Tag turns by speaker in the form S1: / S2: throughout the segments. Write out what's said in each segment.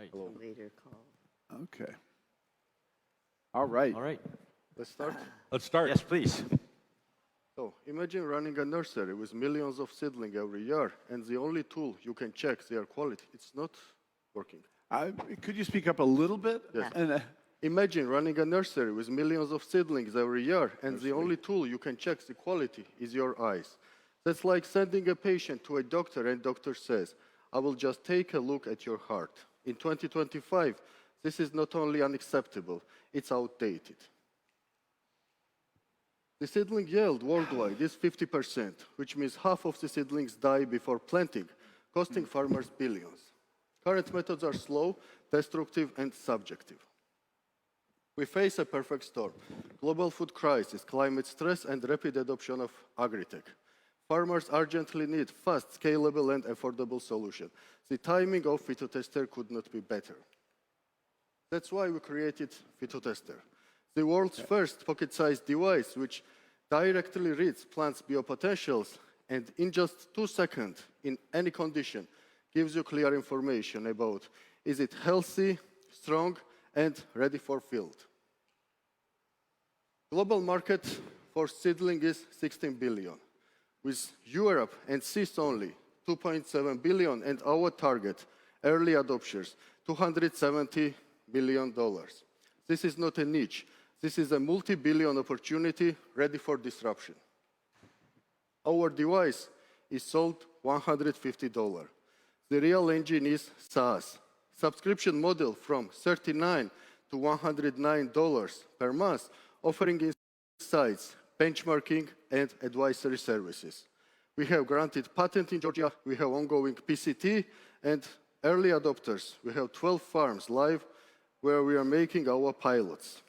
S1: Right.
S2: Hello.
S3: Later call.
S4: Okay. All right.
S1: All right.
S2: Let's start.
S5: Let's start.
S1: Yes, please.
S2: So imagine running a nursery with millions of seedlings every year, and the only tool you can check their quality, it's not working.
S4: Could you speak up a little bit?
S2: Yes.
S4: And,
S2: Imagine running a nursery with millions of seedlings every year, and the only tool you can check the quality is your eyes. That's like sending a patient to a doctor, and doctor says, I will just take a look at your heart. In 2025, this is not only unacceptable, it's outdated. The seedling yield worldwide is 50%, which means half of the seedlings die before planting, costing farmers billions. Current methods are slow, destructive, and subjective. We face a perfect storm: global food crisis, climate stress, and rapid adoption of agri-tech. Farmers urgently need fast, scalable, and affordable solutions. The timing of Phyto Tester could not be better. That's why we created Phyto Tester, the world's first pocket-sized device which directly reads plants' biopotentials and in just 2 seconds, in any condition, gives you clear information about is it healthy, strong, and ready for field. Global market for seedling is 16 billion, with Europe and CIS only 2.7 billion, and our target, early adopters, $270 billion. This is not a niche. This is a multi-billion opportunity ready for disruption. Our device is sold $150. The real engine is SaaS. Subscription model from $39 to $109 per month, offering insights, benchmarking, and advisory services. We have granted patent in Georgia, we have ongoing PCT, and early adopters. We have 12 farms live where we are making our pilots.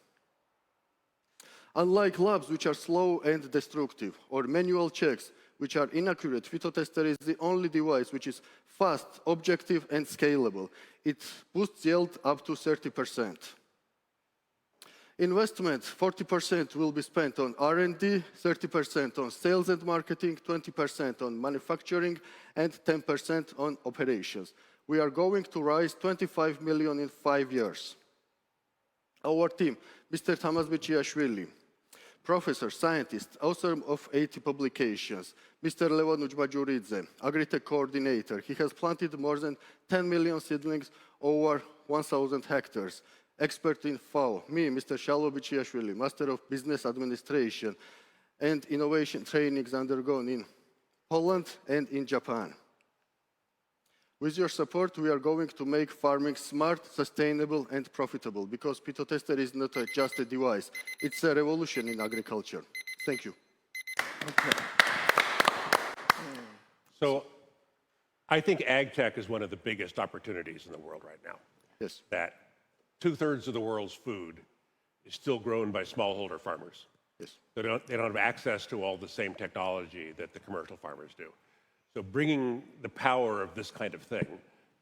S2: Unlike labs, which are slow and destructive, or manual checks, which are inaccurate, Phyto Tester is the only device which is fast, objective, and scalable. It boosts yield up to 30%. Investment, 40% will be spent on R&D, 30% on sales and marketing, 20% on manufacturing, and 10% on operations. We are going to raise 25 million in 5 years. Our team, Mr. Tamas Bichiashvili, professor, scientist, author of 80 publications. Mr. Levon Ujbajuridze, agri-tech coordinator. He has planted more than 10 million seedlings over 1,000 hectares. Expert in FAO. Me, Mr. Shalvo Bichiashvili, Master of Business Administration and Innovation trainings undergone in Poland and in Japan. With your support, we are going to make farming smart, sustainable, and profitable, because Phyto Tester is not just a device. It's a revolution in agriculture. Thank you.
S4: okay.
S5: So I think ag tech is one of the biggest opportunities in the world right now.
S2: Yes.
S5: That 2/3 of the world's food is still grown by smallholder farmers.
S2: Yes.
S5: They don't have access to all the same technology that the commercial farmers do. So bringing the power of this kind of thing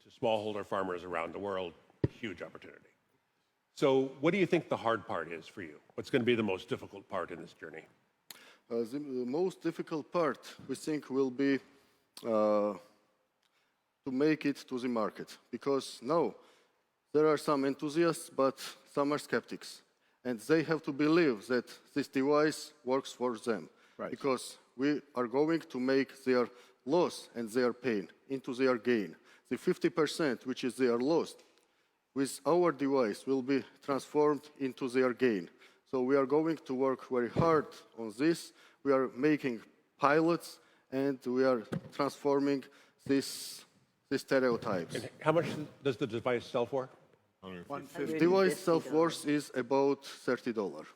S5: to smallholder farmers around the world, huge opportunity. So what do you think the hard part is for you? What's going to be the most difficult part in this journey?
S2: The most difficult part, we think, will be to make it to the market. Because now, there are some enthusiasts, but some are skeptics. And they have to believe that this device works for them.
S4: Right.
S2: Because we are going to make their loss and their pain into their gain. The 50%, which is their loss, with our device will be transformed into their gain. So we are going to work very hard on this. We are making pilots, and we are transforming these stereotypes.
S5: And how much does the device sell for?
S2: The device self-worth is about $30.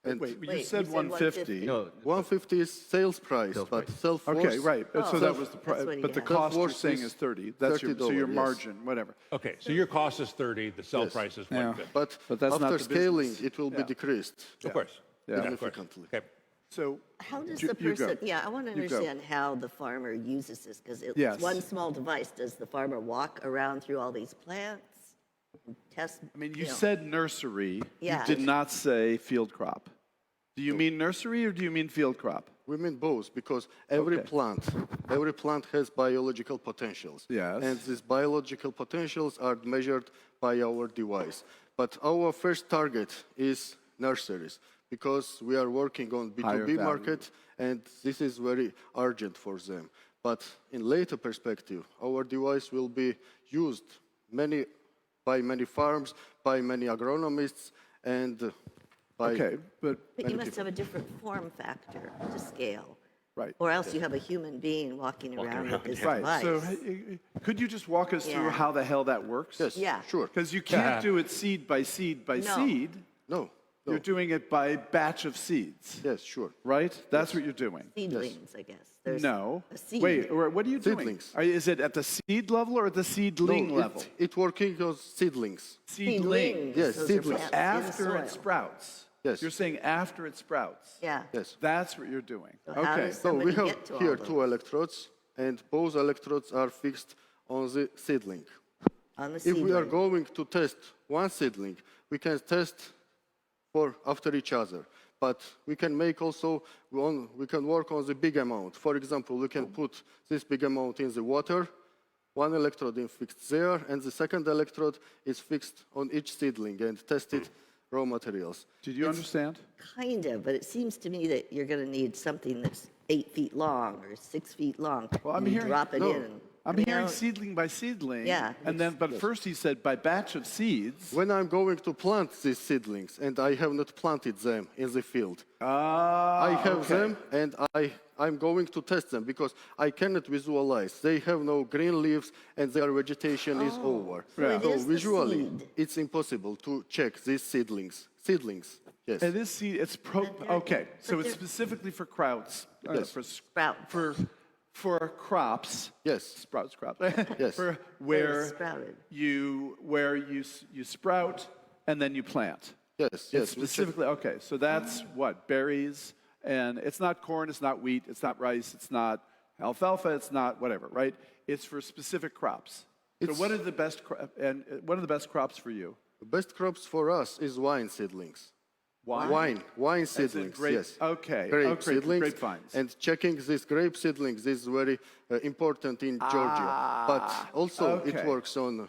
S2: And
S4: Wait, you
S3: Wait,
S4: said
S3: you said
S4: 150.
S1: No,
S2: 150 is sales price, but self-worth.
S4: Okay, right. So that was the
S3: That's
S4: price.
S3: what he
S4: But the
S3: had.
S4: cost you're
S2: Self-worth
S4: saying
S2: is
S4: is 30. That's your, so your
S2: $30, yes.
S4: margin, whatever.
S5: Okay, so your cost is 30, the sell
S2: Yes.
S5: price is
S4: Yeah.
S5: 150.
S2: But
S4: that's not
S2: after
S4: the
S2: scaling,
S4: business.
S2: it will be
S4: Yeah.
S2: decreased
S5: Of course.
S4: Yeah.
S5: Of course.
S2: significantly.
S5: Okay.
S4: So
S3: How does
S4: you-
S3: the
S4: you go.
S3: person, I want to
S4: You go.
S3: understand how the farmer uses this, because it's
S4: Yes.
S3: one small device. Does the farmer walk around through all these plants, test?
S4: I mean, you
S3: know?
S4: said nursery.
S3: Yeah.
S4: You did not say field crop. Do you mean nursery or do you mean field crop?
S2: We mean both, because every plant has biological potentials.
S4: Yes.
S2: And these biological potentials are measured by our device. But our first target is nurseries, because we are working on
S4: Higher
S2: B2B
S4: value.
S2: market, and this is very urgent for them. But in later perspective, our device will be used by many farms, by many agronomists, and by
S4: Okay, but
S3: But you must have a different form factor to scale.
S4: Right.
S3: Or else you have a human being walking around with this
S4: right.
S3: device.
S4: So could you just walk us through
S3: Yeah.
S4: how the hell that works?
S2: yes,
S3: Yeah.
S2: sure.
S4: Because you can't do it seed by seed by
S3: No.
S4: seed.
S2: No,
S4: You're doing it by batch of seeds,
S2: yes, sure.
S4: right? That's what you're doing.
S3: Seedlings, I guess. There's
S4: No.
S3: a seed.
S4: Wait, or what are you doing?
S2: Seedlings.
S4: Is it at the seed level or at the seedling
S2: No,
S4: level?
S2: it working on seedlings.
S3: Seedlings.
S2: Yes,
S3: Those are
S2: seedlings.
S3: plants in the
S4: After it
S3: soil.
S4: sprouts.
S2: Yes.
S4: You're saying after it sprouts.
S3: Yeah.
S2: Yes.
S4: That's what you're doing.
S3: So how
S4: Okay.
S3: does
S2: So we
S3: somebody
S2: have
S3: get to all
S2: here
S3: those?
S2: 2 electrodes, and both electrodes are fixed on the seedling.
S3: On the
S2: If we are
S3: seedling.
S2: going to test one seedling, we can test after each other. But we can make also, we can work on the big amount. For example, we can put this big amount in the water, one electrode is fixed there, and the second electrode is fixed on each seedling and tested raw materials.
S4: Did you understand?
S3: Kind of, but it seems to me that you're going to need something that's 8 feet long or 6 feet long.
S4: Well, I'm
S3: and you
S4: hearing-
S3: drop it
S2: no.
S3: in.
S4: I'm
S3: You
S4: hearing
S3: know,
S4: seedling by seedling.
S3: Yeah,
S4: And then, but first he said by batch of seeds.
S2: When I'm going to plant these seedlings, and I have not planted them in the field, I have them, and I'm going to test them, because I cannot visualize. They have no green leaves, and their vegetation is over.
S3: So it
S2: So
S3: is the
S2: visually,
S3: seed.
S2: it's impossible to check these seedlings. Seedlings, yes.
S4: And this seed, it's okay. So it's
S3: they're-
S4: specifically for crowds.
S2: Yes.
S3: Sprouts.
S4: For crops.
S2: Yes.
S4: Sprouts, crops.
S2: Yes.
S4: For
S3: They're sprouted.
S4: you sprout and then you plant.
S2: Yes,
S4: It's
S2: yes. we check-
S4: specifically okay. So that's what berries, and it's not corn, it's not wheat, it's not rice, it's not alfalfa, it's not whatever, right? It's for specific crops. So what are the best crops for you?
S2: The best crops for us is wine seedlings.
S4: Wine?
S2: Wine
S4: As in
S2: seedlings,
S4: grape-
S2: yes.
S4: okay,
S2: Grape
S4: okay,
S2: seedlings.
S4: grapevines.
S2: And checking these grape seedlings is very important in Georgia. But also it
S4: okay.
S2: works on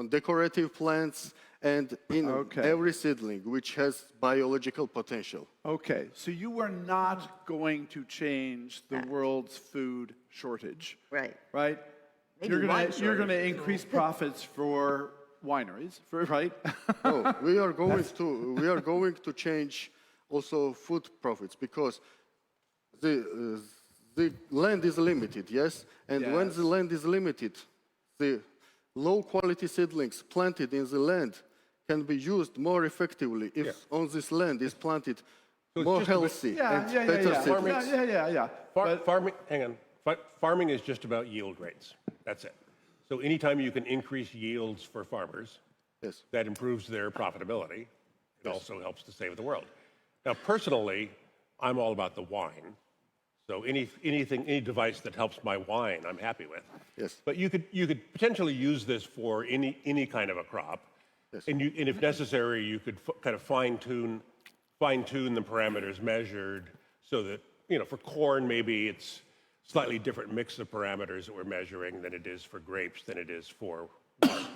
S2: decorative plants and in every seedling which has biological potential.
S4: Okay, so you are not going to change the world's food shortage,
S3: Right.
S4: right?
S3: Maybe
S4: You're
S3: wine
S4: going to
S3: shortage.
S4: increase profits for wineries, right?
S2: No, we are going to change also food profits, because the land is limited, yes? And when
S4: Yes.
S2: the land is limited, the low quality seedlings planted in the land can be used more effectively if on this land is planted more
S5: just a bit-
S2: healthy and better seedlings.
S4: Yeah.
S5: Farming, hang on. Farming is just about yield rates. That's it. So anytime you can increase yields for farmers,
S2: Yes.
S5: that improves their profitability. It also helps to save the world. Now, personally, I'm all about the wine. So any device that helps my wine, I'm happy with.
S2: Yes.
S5: But you could potentially use this for any kind of a crop,
S2: Yes.
S5: and if necessary, you could kind of fine tune the parameters measured, so that for corn maybe it's slightly different mix of parameters that we're measuring than it is for grapes than it is for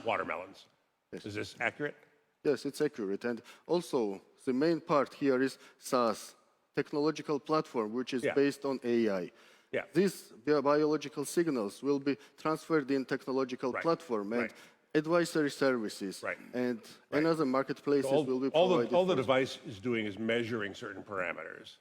S5: watermelons. Is this accurate?
S2: Yes, it's accurate. And also, the main part here is SaaS, technological platform, which is
S5: Yeah.
S2: based on AI.
S5: Yeah.
S2: These biological signals will be transferred in technological
S5: Right,
S2: platform and
S5: right.
S2: advisory services.
S5: Right,
S2: And another marketplaces will be
S5: all
S2: provided.
S5: the
S2: for-
S5: device is doing is measuring certain parameters.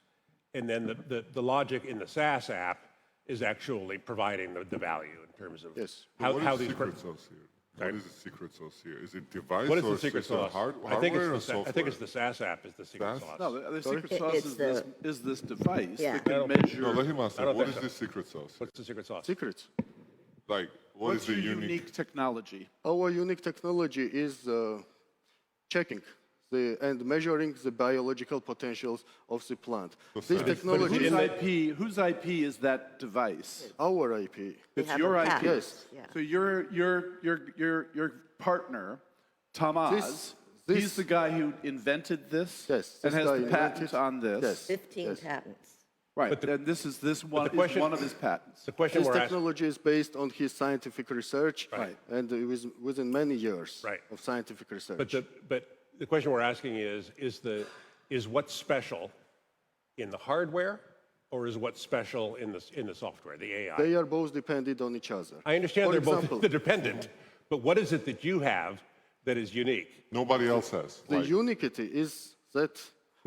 S5: And then the logic in the SaaS app is actually providing the value in terms of
S2: Yes.
S5: how
S1: What is
S5: these...
S1: the secret sauce here?
S5: Sorry?
S1: What is the secret sauce here? Is it device
S5: What is
S1: or
S5: the secret
S1: is it
S5: sauce?
S1: hardware
S5: I think
S1: or
S5: it's
S1: software?
S5: the SaaS app is the secret
S1: SaaS?
S5: sauce.
S4: No, the secret
S3: It-
S4: sauce
S3: it's
S4: is this device
S3: Yeah.
S4: that can measure.
S1: No, let him answer.
S5: I don't
S1: What
S5: think
S1: is
S5: so.
S1: the secret sauce?
S5: What's the secret sauce?
S2: Secrets.
S1: Like, what
S4: What's
S1: is the
S4: your
S1: unique?
S4: unique technology?
S2: Our unique technology is checking and measuring the biological potentials of the plant. This technology is
S4: Whose IP is that device?
S2: our IP.
S3: They
S4: It's
S3: have
S4: your
S3: a
S4: IP.
S3: patent.
S2: Yes.
S3: Yeah.
S4: So your partner, Tamaz,
S2: This-
S4: he's the guy who invented this
S2: Yes,
S4: and
S2: this
S4: has
S2: guy
S4: the patent
S2: invented-
S4: on this.
S2: Yes.
S3: 15
S2: yes.
S3: patents.
S4: Right, and this one is
S5: question-
S4: one of his patents.
S5: The question
S2: His
S5: we're asking,
S2: technology is based on his scientific research,
S5: Right.
S2: and it was within many years
S5: Right.
S2: of scientific research.
S5: but the question we're asking is what's special in the hardware, or is what's special in the software, the AI?
S2: They are both dependent on each other.
S5: I understand
S2: For
S5: they're
S2: example,
S5: both dependent, but what is it that you have that is unique?
S1: Nobody else has.
S2: The
S1: Like,
S2: uniquity is that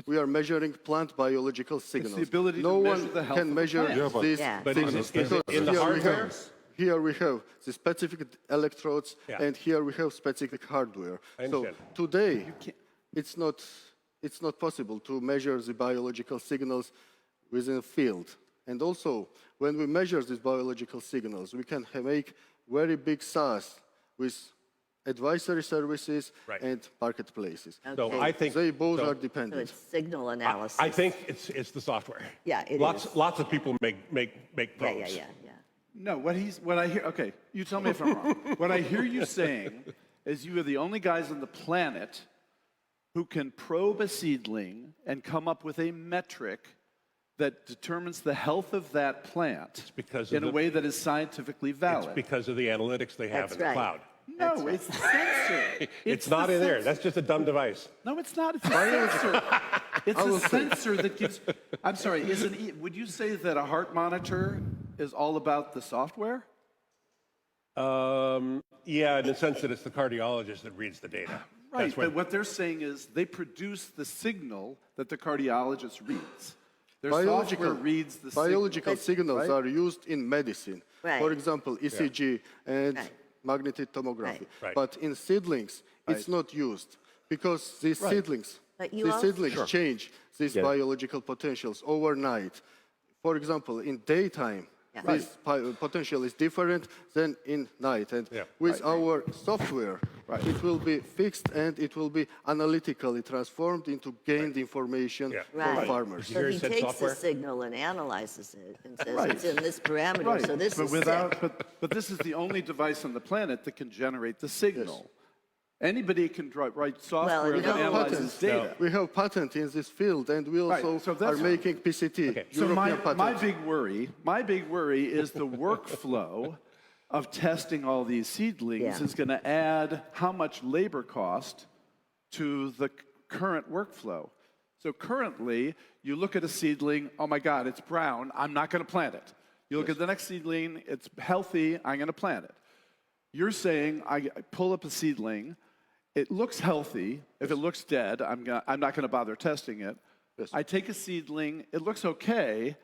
S2: we are measuring plant biological signals.
S4: ability to
S2: no
S4: measure
S2: one
S4: the health
S2: can
S4: of the
S2: measure
S4: plant.
S1: Yeah, but-
S2: these
S3: Yeah.
S5: But is
S2: signals.
S5: it in
S2: Because
S5: the
S2: here we
S5: hardware?
S2: have- Here we have the specific electrodes,
S5: Yeah.
S2: and here we have specific hardware.
S5: I
S2: So
S5: understand.
S2: today, it's not possible to measure the biological signals within a field. And also, when we measure these biological signals, we can make very big SaaS with advisory services
S5: Right.
S2: and marketplaces.
S5: So
S3: Okay.
S5: I think
S2: They both
S5: so
S2: are
S3: So
S2: dependent.
S3: it's signal analysis.
S5: I think it's the software.
S3: Yeah, it
S5: lots,
S3: is.
S5: Lots of people make
S3: Yeah,
S5: probes.
S3: yeah.
S4: No, what I hear, okay, you tell me if I'm wrong. What I hear you saying is you are the only guys on the planet who can probe a seedling and come up with a metric that determines the health of that plant
S5: because of
S4: in a
S5: the-
S4: way that is scientifically
S5: It's
S4: valid.
S5: because of the analytics they have
S3: That's
S5: in the
S3: right.
S5: cloud.
S3: That's
S4: No,
S3: right.
S4: it's the sensor.
S5: It's not
S4: the
S5: in there.
S4: sensor.
S5: That's just a dumb device.
S4: No, it's not. It's a sensor. It's a sensor that gives. I'm sorry. Would you say that a heart monitor is all about the software?
S5: Yeah, in the sense that it's the cardiologist that reads the data.
S4: Right.
S5: That's
S4: But what they're saying is they produce the signal that the cardiologist reads. Their software reads the
S2: biological
S4: signal,
S2: signals
S4: right?
S2: are used in medicine.
S3: Right.
S2: For example, ECG and
S3: Right.
S2: magnetic tomography.
S5: Right.
S2: But in seedlings, it's not used because these seedlings,
S3: But you
S2: these
S3: also-
S2: seedlings change these biological potentials overnight. For example, in daytime,
S3: Yeah.
S2: this potential is different than in night. And
S5: Yeah.
S2: with our software, it will be fixed and it will be analytically transformed into gained information
S5: Yeah.
S2: for
S3: Right.
S2: farmers.
S5: you
S3: So
S5: hear
S3: he
S5: he said
S3: takes
S5: software?
S3: the signal and analyzes it and says
S4: Right.
S3: it's in this parameter,
S4: Right.
S3: so this
S4: but
S3: is
S4: without,
S3: sick.
S4: but this is the only device on the planet that can generate the signal. Anybody can write software
S3: you
S4: that
S3: know-
S4: analyzes data.
S2: We have patent in this field, and we
S4: Right,
S2: also
S4: so that's-
S2: are making PCT,
S5: Okay.
S4: So
S2: European patent.
S4: my big worry is the workflow of testing all these seedlings
S3: Yeah.
S4: is going to add how much labor cost to the current workflow. So currently, you look at a seedling, oh my God, it's brown, I'm not going to plant it. You look at the next seedling, it's healthy, I'm going to plant it. You're saying I pull up a seedling, it looks healthy. If it looks dead, I'm not going to bother testing it. I take a seedling, it looks okay.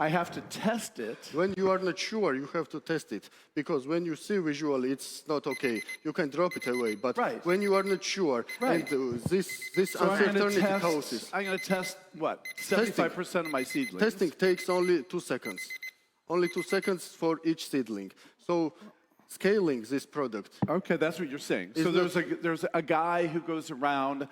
S4: I have to test it.
S2: When you are not sure, you have to test it, because when you see visually it's not okay, you can drop it away. But
S4: Right.
S2: when you are not sure,
S4: Right.
S2: and this
S4: So
S2: uncertainty causes,
S4: I'm going to test what? 75% of my seedlings.
S2: testing takes only 2 seconds. Only 2 seconds for each seedling. So scaling this product,
S4: Okay, that's what you're saying. So there's a guy who goes around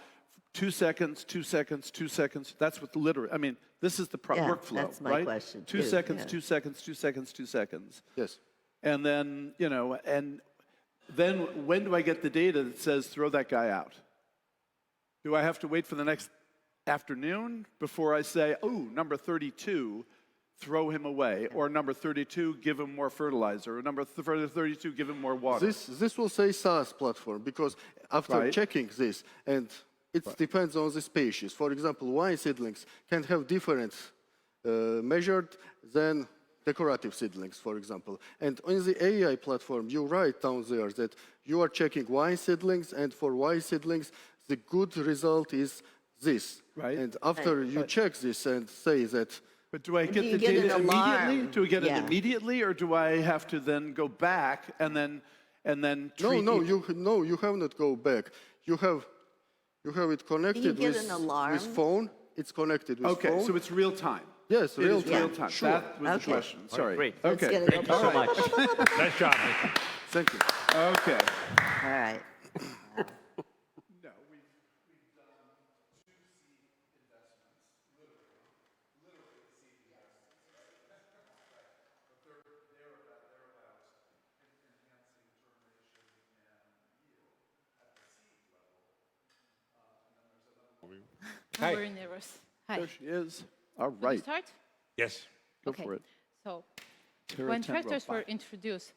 S4: 2 seconds, 2 seconds, 2 seconds. That's what literally. I mean, this is the
S3: Yeah,
S4: workflow,
S3: that's my
S4: right?
S3: question,
S4: 2
S3: too,
S4: seconds,
S3: yeah.
S4: 2 seconds, 2 seconds, 2 seconds.
S2: yes.
S4: And then, and then when do I get the data that says throw that guy out? Do I have to wait for the next afternoon before I say, oh, number 32, throw him away, or number 32, give him more fertilizer, or number 32, give him more water?
S2: This will say SaaS platform, because after
S4: Right.
S2: checking this, and it depends on the species. For example, wine seedlings can have different measured than decorative seedlings, for example. And on the AI platform, you write down there that you are checking wine seedlings, and for wine seedlings, the good result is this.
S4: Right.
S2: And after you check this and say that,
S4: But do I
S3: do
S4: get
S3: you
S4: the
S3: get an
S4: data immediately?
S3: alarm?
S4: Do I get it
S3: Yeah.
S4: immediately, or do I have to then go back and then treat
S2: no,
S4: each-
S2: you have not go back. You have it connected
S3: get
S2: with,
S3: an alarm?
S2: with phone. It's connected with
S4: Okay,
S2: phone.
S4: so it's real time.
S2: Yes,
S4: It
S2: real
S4: is
S2: time.
S4: real time.
S2: Sure.
S4: That was the
S3: Okay.
S4: question. Sorry.
S6: great.
S3: Let's
S4: Okay.
S3: get it
S6: Thank you so much.
S5: Nice job.
S2: Thank you.
S4: Okay.
S3: All right.
S4: No, we've done 2 seed investments, literally seed investments, right? But they're about enhancing germination and yield at the seed level. And then there's another one.
S5: Hi.
S7: I'm very nervous. Hi.
S4: There she is. All
S7: Can we
S4: right.
S7: start?
S5: Yes.
S4: Go
S6: Okay.
S4: for it.
S6: So
S4: Terra
S6: when
S4: 10
S6: tractors were
S4: robot.
S6: introduced,